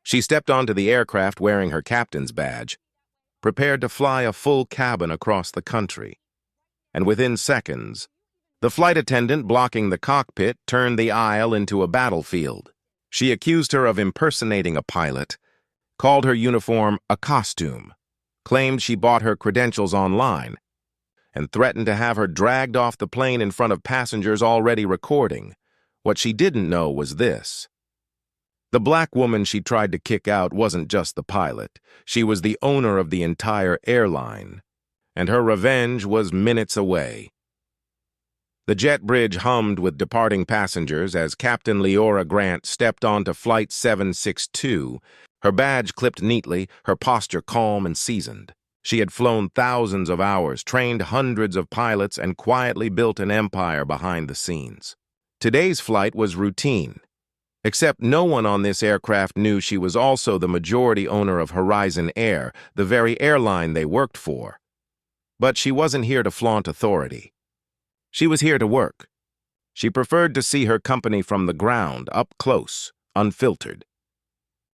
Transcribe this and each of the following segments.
She stepped onto the aircraft wearing her captain's badge, prepared to fly a full cabin across the country. And within seconds, the flight attendant blocking the cockpit turned the aisle into a battlefield. She accused her of impersonating a pilot, called her uniform a costume, claimed she bought her credentials online, and threatened to have her dragged off the plane in front of passengers already recording. What she didn't know was this. The black woman she tried to kick out wasn't just the pilot. She was the owner of the entire airline, and her revenge was minutes away. The jet bridge hummed with departing passengers as Captain Liora Grant stepped onto Flight 762, her badge clipped neatly, her posture calm and seasoned. She had flown thousands of hours, trained hundreds of pilots, and quietly built an empire behind the scenes. Today's flight was routine, except no one on this aircraft knew she was also the majority owner of Horizon Air, the very airline they worked for. But she wasn't here to flaunt authority. She was here to work. She preferred to see her company from the ground, up close, unfiltered.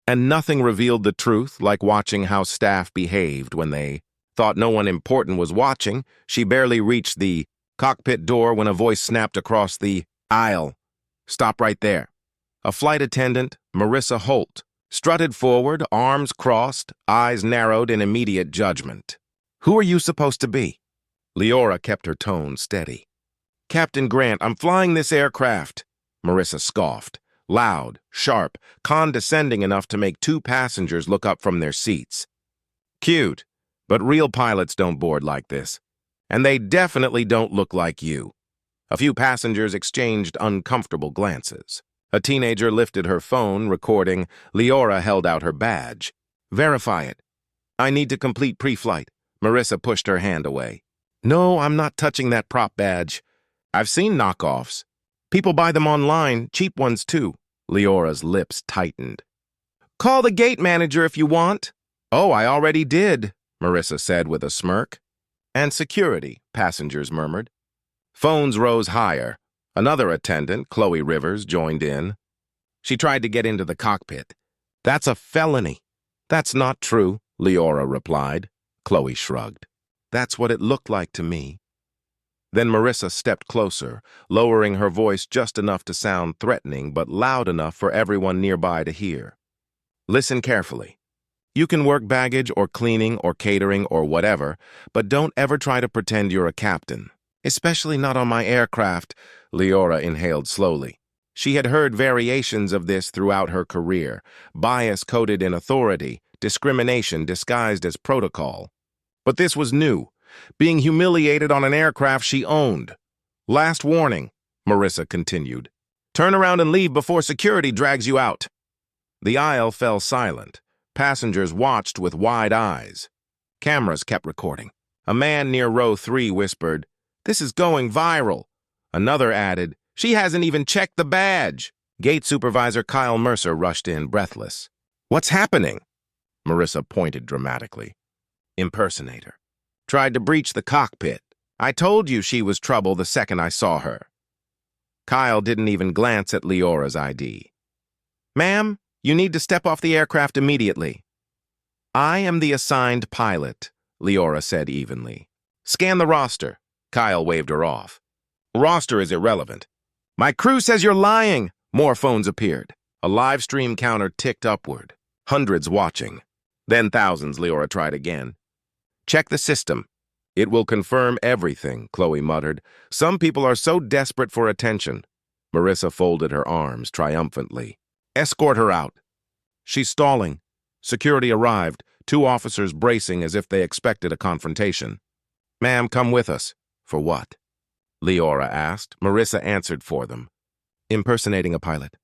And nothing revealed the truth like watching how staff behaved when they thought no one important was watching. She barely reached the cockpit door when a voice snapped across the aisle. "Stop right there." A flight attendant, Marissa Holt, strutted forward, arms crossed, eyes narrowed in immediate judgment. "Who are you supposed to be?" Liora kept her tone steady. "Captain Grant, I'm flying this aircraft," Marissa scoffed. Loud, sharp, condescending enough to make two passengers look up from their seats. Cute, but real pilots don't board like this. And they definitely don't look like you. A few passengers exchanged uncomfortable glances. A teenager lifted her phone, recording. Liora held out her badge. "Verify it. I need to complete pre-flight." Marissa pushed her hand away. "No, I'm not touching that prop badge. I've seen knockoffs. People buy them online, cheap ones too." Leora's lips tightened. "Call the gate manager if you want." "Oh, I already did," Marissa said with a smirk. "And security," passengers murmured. Phones rose higher. Another attendant, Chloe Rivers, joined in. She tried to get into the cockpit. "That's a felony." "That's not true," Liora replied. Chloe shrugged. "That's what it looked like to me." Then Marissa stepped closer, lowering her voice just enough to sound threatening, but loud enough for everyone nearby to hear. "Listen carefully. You can work baggage or cleaning or catering or whatever, but don't ever try to pretend you're a captain. Especially not on my aircraft." Liora inhaled slowly. She had heard variations of this throughout her career, bias coded in authority, discrimination disguised as protocol. But this was new. Being humiliated on an aircraft she owned. "Last warning," Marissa continued. "Turn around and leave before security drags you out." The aisle fell silent. Passengers watched with wide eyes. Cameras kept recording. A man near row 3 whispered, "This is going viral." Another added, "She hasn't even checked the badge." Gate Supervisor Kyle Mercer rushed in, breathless. "What's happening?" Marissa pointed dramatically. "Impersonator. Tried to breach the cockpit. I told you she was trouble the second I saw her." Kyle didn't even glance at Leora's ID. "Ma'am, you need to step off the aircraft immediately." "I am the assigned pilot," Liora said evenly. "Scan the roster." Kyle waved her off. "Roster is irrelevant." "My crew says you're lying." More phones appeared. A live stream counter ticked upward. Hundreds watching. Then thousands, Liora tried again. "Check the system. It will confirm everything," Chloe muttered. "Some people are so desperate for attention." Marissa folded her arms triumphantly. "Escort her out." "She's stalling." Security arrived, 2 officers bracing as if they expected a confrontation. "Ma'am, come with us." "For what?" Liora asked. Marissa answered for them. "Impersonating a pilot.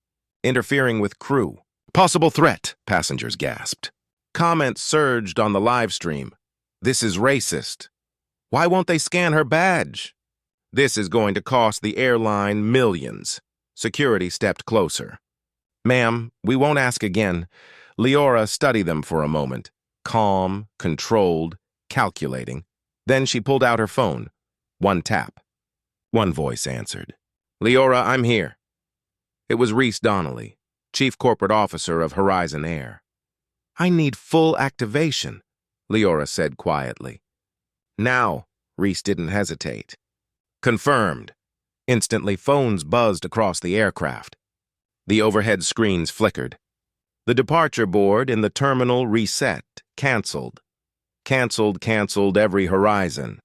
Interfering with crew. Possible threat," passengers gasped. Comments surged on the live stream. "This is racist." "Why won't they scan her badge?" "This is going to cost the airline millions." Security stepped closer. "Ma'am, we won't ask again." Liora studied them for a moment. Calm, controlled, calculating. Then she pulled out her phone. One tap. One voice answered. "Liora, I'm here." It was Reese Donnelly, Chief Corporate Officer of Horizon Air. I need full activation, Liora said quietly. Now, Reese didn't hesitate. Confirmed. Instantly, phones buzzed across the aircraft. The overhead screens flickered. The departure board in the terminal reset, canceled. Canceled every horizon.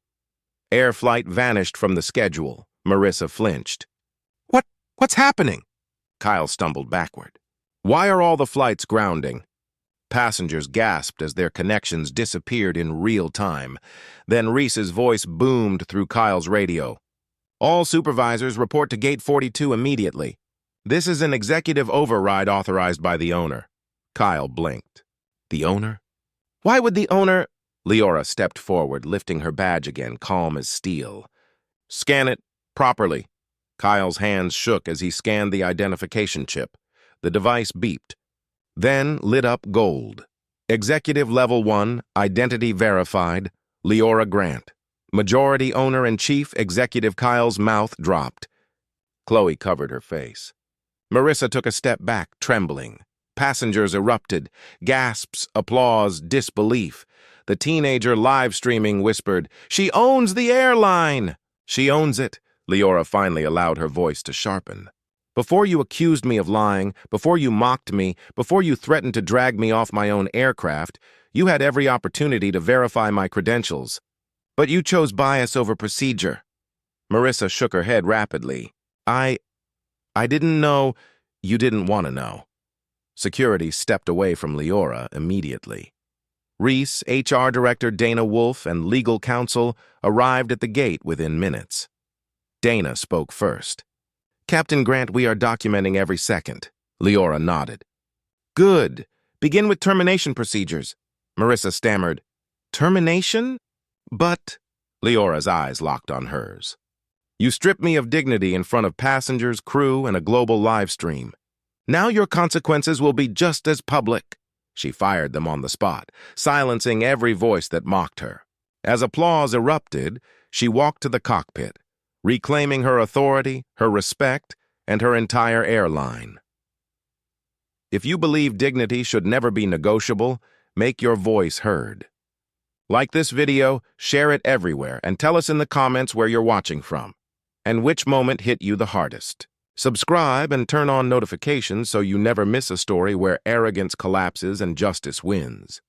Air flight vanished from the schedule. Marissa flinched. What's happening? Kyle stumbled backward. Why are all the flights grounding? Passengers gasped as their connections disappeared in real time. Then Reese's voice boomed through Kyle's radio. All supervisors report to Gate 42 immediately. This is an executive override authorized by the owner. Kyle blinked. The owner? Why would the owner? Liora stepped forward, lifting her badge again, calm as steel. Scan it properly. Kyle's hands shook as he scanned the identification chip. The device beeped, then lit up gold. Executive Level 1, identity verified, Liora Grant. Majority owner and chief executive. Kyle's mouth dropped. Chloe covered her face. Marissa took a step back, trembling. Passengers erupted. Gasps, applause, disbelief. The teenager live streaming whispered, "She owns the airline!" "She owns it," Liora finally allowed her voice to sharpen. "Before you accused me of lying, before you mocked me, before you threatened to drag me off my own aircraft, you had every opportunity to verify my credentials. But you chose bias over procedure." Marissa shook her head rapidly. I didn't know. You didn't want to know." Security stepped away from Liora immediately. Reese, HR Director Dana Wolf, and legal counsel arrived at the gate within minutes. Dana spoke first. "Captain Grant, we are documenting every second." Liora nodded. "Good. Begin with termination procedures." Marissa stammered. "Termination? But..." Leora's eyes locked on hers. "You stripped me of dignity in front of passengers, crew, and a global live stream. Now your consequences will be just as public." She fired them on the spot, silencing every voice that mocked her. As applause erupted, she walked to the cockpit, reclaiming her authority, her respect, and her entire airline. If you believe dignity should never be negotiable, make your voice heard. Like this video, share it everywhere, and tell us in the comments where you're watching from, and which moment hit you the hardest. Subscribe and turn on notifications so you never miss a story where arrogance collapses and justice wins.